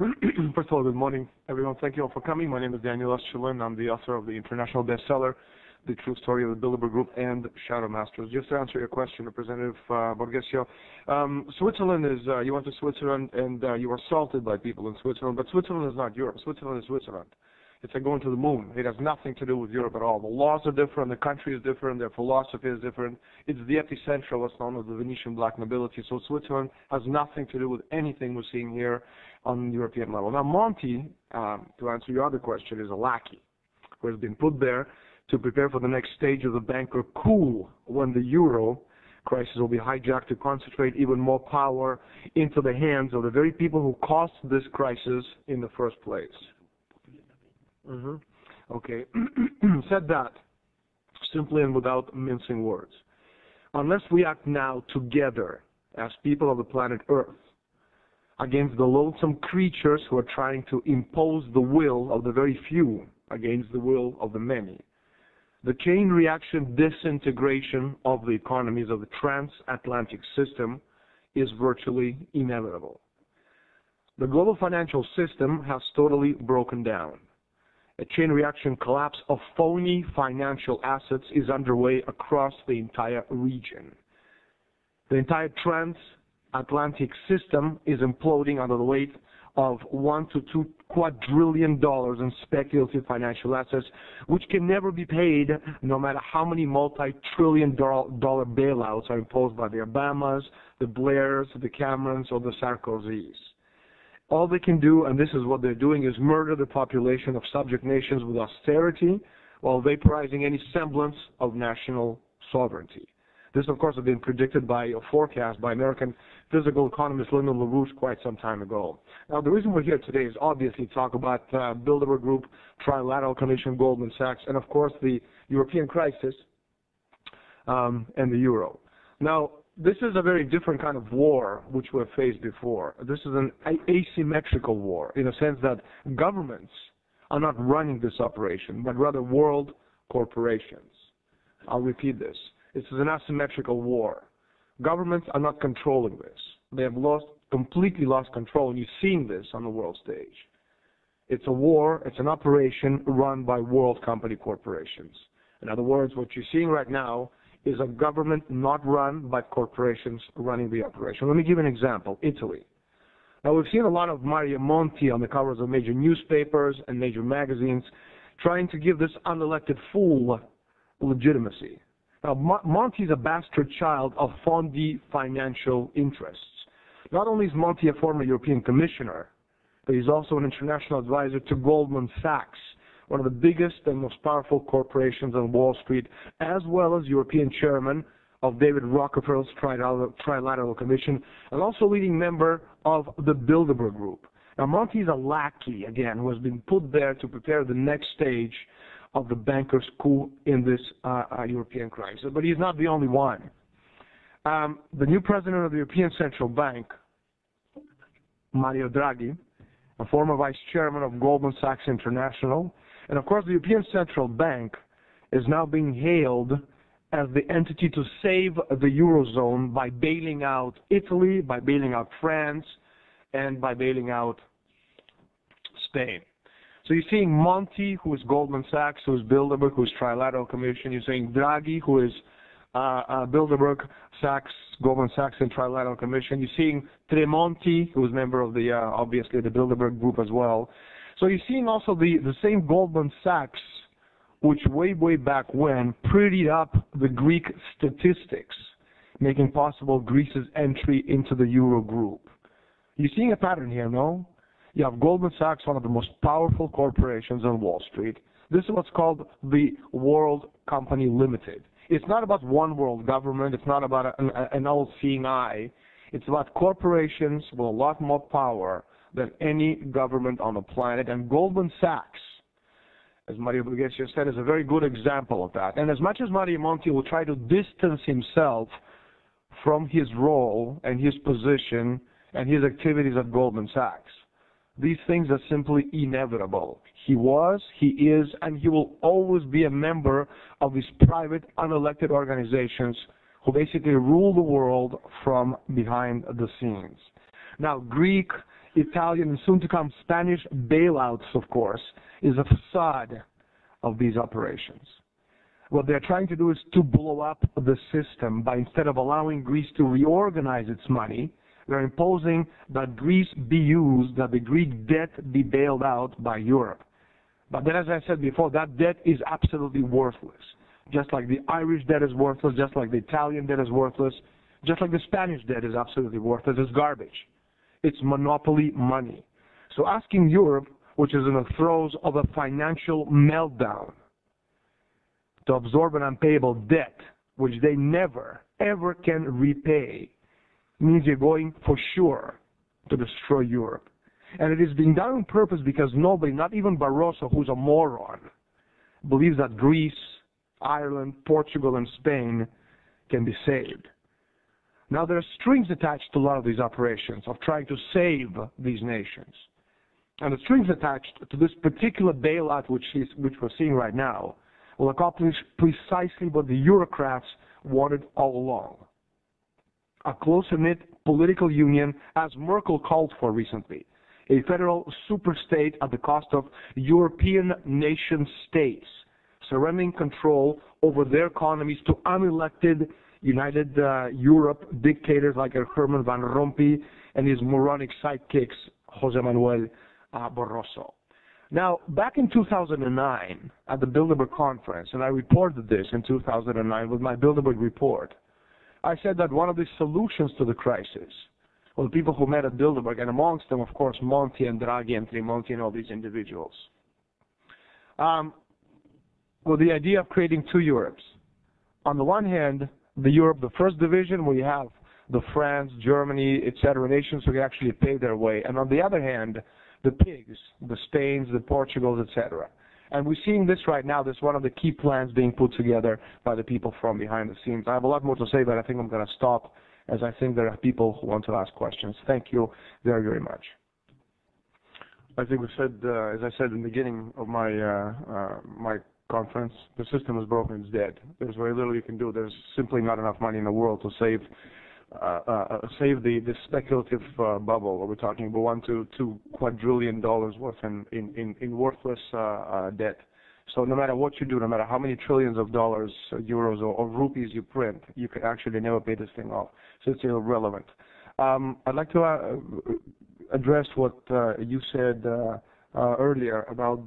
First of all, good morning, everyone. Thank you all for coming. My name is Daniel Estulin. I'm the author of the international bestseller, The True Story of the Bilderberg Group and Shadow Masters. Just to answer your question, Representative Borgesio, Switzerland is, you went to Switzerland and you were assaulted by people in Switzerland, but Switzerland is not Europe. Switzerland is Switzerland. It's like going to the moon. It has nothing to do with Europe at all. The laws are different, the country is different, their philosophy is different. It's the epicenter of what's known as the Venetian black nobility. So Switzerland has nothing to do with anything we're seeing here on the European level. Now, Monti, to answer your other question, is a lackey who has been put there to prepare for the next stage of the banker coup when the euro crisis will be hijacked to concentrate even more power into the hands of the very people who caused this crisis in the first place. Okay. Said that simply and without mincing words. Unless we act now together as people of the planet Earth against the loathsome creatures who are trying to impose the will of the very few against the will of the many, the chain reaction disintegration of the economies of the transatlantic system is virtually inevitable. The global financial system has totally broken down. A chain reaction collapse of phony financial assets is underway across the entire region. The entire transatlantic system is imploding under the weight of $1 to $2 quadrillion in speculative financial assets, which can never be paid no matter how many multi-trillion-dollar bailouts are imposed by the Obamas, the Blairs, the Camerons, or the Sarkozys. All they can do, and this is what they're doing, is murder the population of subject nations with austerity while vaporizing any semblance of national sovereignty. This, of course, has been predicted by a forecast by American physical economist Lyndon LaRouche quite some time ago. Now, the reason we're here today is obviously to talk about Bilderberg Group, Trilateral Commission, Goldman Sachs, and, of course, the European crisis and the euro. Now, this is a very different kind of war which we've faced before. This is an asymmetrical war in a sense that governments are not running this operation, but rather world corporations. I'll repeat this. This is an asymmetrical war. Governments are not controlling this. They have completely lost control, and you're seeing this on the world stage. It's a war, it's an operation run by world company corporations. In other words, what you're seeing right now is a government not run by corporations running the operation. Let me give you an example, Italy. Now, we've seen a lot of Mario Monti on the covers of major newspapers and major magazines trying to give this unelected fool legitimacy. Now, Monti is a bastard child of Fondi financial interests. Not only is Monti a former European commissioner, but he's also an international advisor to Goldman Sachs, one of the biggest and most powerful corporations on Wall Street, as well as European chairman of David Rockefeller's Trilateral Commission, and also leading member of the Bilderberg Group. Now, Monti is a lackey, again, who has been put there to prepare the next stage of the bankers' coup in this European crisis. But he's not the only one. The new president of the European Central Bank, Mario Draghi, a former vice chairman of Goldman Sachs International, and of course the European Central Bank is now being hailed as the entity to save the Eurozone by bailing out Italy, by bailing out France, and by bailing out Spain. So you're seeing Monti, who is Goldman Sachs, who is Bilderberg, who is Trilateral Commission. You're seeing Draghi, who is Bilderberg, Sachs, Goldman Sachs, and Trilateral Commission. You're seeing Tremonti, who is member of the, obviously, the Bilderberg Group as well. So you're seeing also the same Goldman Sachs, which way back when prettied up the Greek statistics, making possible Greece's entry into the Euro group. You're seeing a pattern here, no? You have Goldman Sachs, one of the most powerful corporations on Wall Street. This is what's called the World Company Limited. It's not about one world government. It's not about an all-seeing eye. It's about corporations with a lot more power than any government on the planet. And Goldman Sachs, as Mario Borgesio said, is a very good example of that. And as much as Mario Monti will try to distance himself from his role and his position and his activities at Goldman Sachs, these things are simply inevitable. He was, he is, and he will always be a member of these private, unelected organizations who basically rule the world from behind the scenes. Now, Greek Italian, and soon to come Spanish bailouts, of course, is a facade of these operations. What they're trying to do is to blow up the system by, instead of allowing Greece to reorganize its money, they're imposing that Greece be used, that the Greek debt be bailed out by Europe. But then, as I said before, that debt is absolutely worthless. Just like the Irish debt is worthless, just like the Italian debt is worthless, just like the Spanish debt is absolutely worthless. It's garbage. It's monopoly money. So asking Europe, which is in the throes of a financial meltdown, to absorb an unpayable debt, which they never, ever can repay, means you're going for sure to destroy Europe. And it is being done on purpose because nobody, not even Barroso, who's a moron, believes that Greece, Ireland, Portugal, and Spain can be saved. Now, there are strings attached to a lot of these operations of trying to save these nations. And the strings attached to this particular bailout, which we're seeing right now, will accomplish precisely what the Eurocrats wanted all along. A closer-knit political union, as Merkel called for recently. A federal superstate at the cost of European nation-states, surrendering control over their economies to unelected United Europe dictators like Herman Van Rompuy and his moronic sidekicks, José Manuel Barroso. Now, back in 2009, at the Bilderberg Conference, and I reported this in 2009 with my Bilderberg report, I said that one of the solutions to the crisis, well, the people who met at Bilderberg, and amongst them, of course, Monti and Draghi and Tremonti and all these individuals, well, the idea of creating two Europes. On the one hand, the Europe, the first division, where you have the France, Germany, etc. nations who can actually pay their way, and on the other hand, the pigs, the Spains, the Portugals, etc. And we're seeing this right now. This is one of the key plans being put together by the people from behind the scenes. I have a lot more to say, but I think I'm going to stop, as I think there are people who want to ask questions. Thank you very, very much. I think we said, as I said in the beginning of my my conference, the system is broken, it's dead. There's very little you can do. There's simply not enough money in the world to save the speculative bubble. We're talking about $1 to $2 quadrillion worth in worthless debt. So no matter what you do, no matter how many trillions of dollars, euros, or rupees you print, you can actually never pay this thing off. So it's irrelevant. I'd like to address what you said earlier about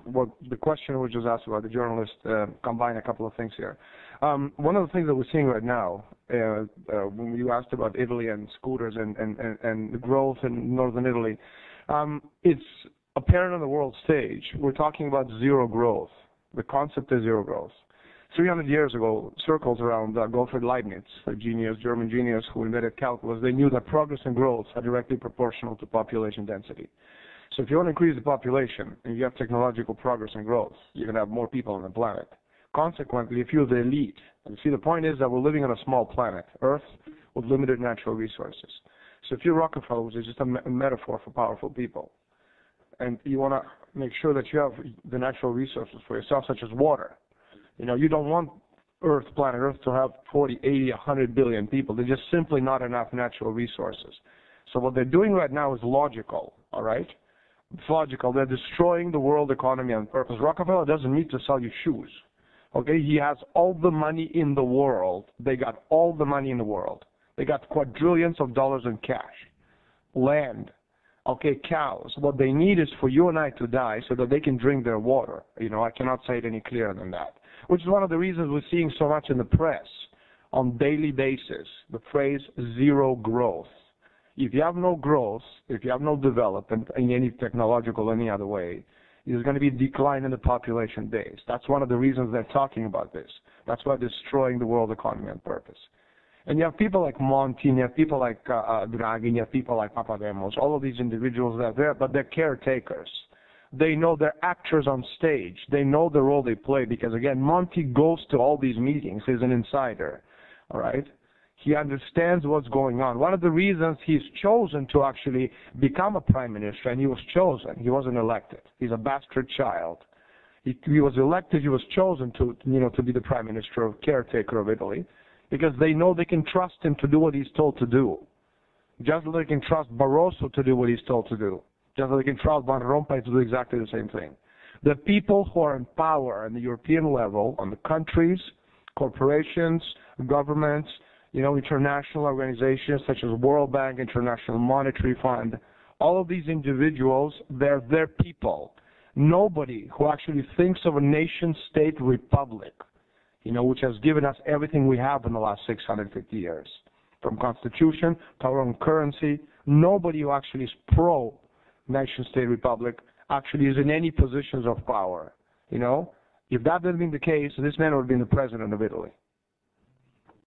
what the question which was asked about the journalist. Combine a couple of things here. One of the things that we're seeing right now, when you asked about Italy and scooters and the growth in northern Italy, it's apparent on the world stage. We're talking about zero growth. The concept is zero growth. 300 years ago, circles around Gottfried Leibniz, a genius, German genius who invented calculus, they knew that progress and growth are directly proportional to population density. So if you want to increase the population and you have technological progress and growth, you're going to have more people on the planet. Consequently, if you're the elite, and see, the point is that we're living on a small planet, Earth, with limited natural resources. So if you're Rockefeller, which is just a metaphor for powerful people, and you want to make sure that you have the natural resources for yourself, such as water, you don't want planet Earth to have 40, 80, 100 billion people. There's just simply not enough natural resources. So what they're doing right now is logical, all right? It's logical. They're destroying the world economy on purpose. Rockefeller doesn't need to sell you shoes. Okay, he has all the money in the world. They got all the money in the world. They got quadrillions of dollars in cash, land, okay, cows. What they need is for you and I to die so that they can drink their water. I cannot say it any clearer than that, which is one of the reasons we're seeing so much in the press on daily basis, the phrase zero growth. If you have no growth, if you have no development in any technological or any other way, there's going to be a decline in the population base. That's one of the reasons they're talking about this. That's why they're destroying the world economy on purpose. And you have people like Monti, you have people like Draghi, you have people like Papademos, all of these individuals that are there, but they're caretakers. They know they're actors on stage. They know the role they play because, again, Monti goes to all these meetings. He's an insider, all right? He understands what's going on. One of the reasons he's chosen to actually become a prime minister, and he was chosen, he wasn't elected. He's a bastard child. He was elected, he was chosen to be the prime minister or caretaker of Italy, because they know they can trust him to do what he's told to do. Just as they can trust Barroso to do what he's told to do. Just as they can trust Van Rompuy to do exactly the same thing. The people who are in power on the European level, on the countries, corporations, governments, international organizations such as World Bank, International Monetary Fund, all of these individuals, they're their people. Nobody who actually thinks of a nation-state republic, which has given us everything we have in the last 650 years, from constitution to our own currency, nobody who actually is pro-nation-state republic actually is in any positions of power. If that had been the case, this man would have been the president of Italy.